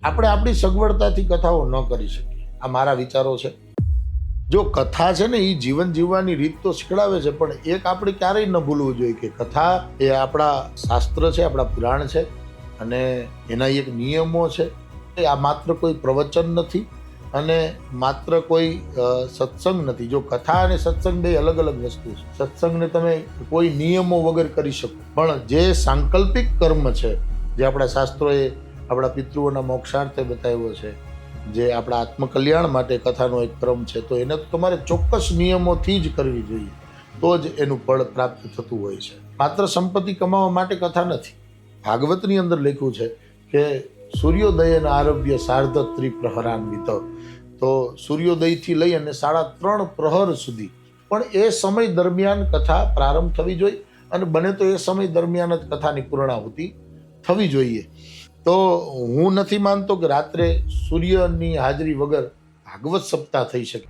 આપણે આપણી સગવડતાથી કથાઓ ન કરી શકીએ. આ મારા વિચારો છે. જો કથા છે ને એ જીવન જીવવાની રીત તો શીખડાવે છે, પણ એક આપણે ક્યારેય ન ભૂલવું જોઈએ કે કથા એ આપણા શાસ્ત્ર છે, આપણા પુરાણ છે અને એના એક નિયમો છે. આ માત્ર કોઈ પ્રવચન નથી અને માત્ર કોઈ સત્સંગ નથી. જો કથા અને સત્સંગ બે અલગ અલગ વસ્તુ છે. સત્સંગને તમે કોઈ નિયમો વગર કરી શકો, પણ જે સાંકલ્પિક કર્મ છે, જે આપણા શાસ્ત્રોએ આપણા પિતૃઓના મોક્ષાર્થે બતાવ્યો છે, જે આપણા આત્મકલ્યાણ માટે કથાનો એક ક્રમ છે, તો એને તો તમારે ચોક્કસ નિયમોથી જ કરવી જોઈએ, તો જ એનું ફળ પ્રાપ્ત થતું હોય છે. માત્ર સંપત્તિ કમાવા માટે કથા નથી. ભાગવતની અંદર લખ્યું છે કે સૂર્યોદયના આરભ્ય સાર્ધ ત્રિપ્રહરાન્વિત, તો સૂર્યોદયથી લઈ અને 3.5 પ્રહર સુધી પણ એ સમય દરમિયાન કથા પ્રારંભ થવી જોઈએ અને બને તો એ સમય દરમિયાન જ કથાની પૂર્ણાહુતિ થવી જોઈએ. તો હું નથી માનતો કે રાત્રે સૂર્યની હાજરી વગર ભાગવત સપ્તાહ થઈ શકે.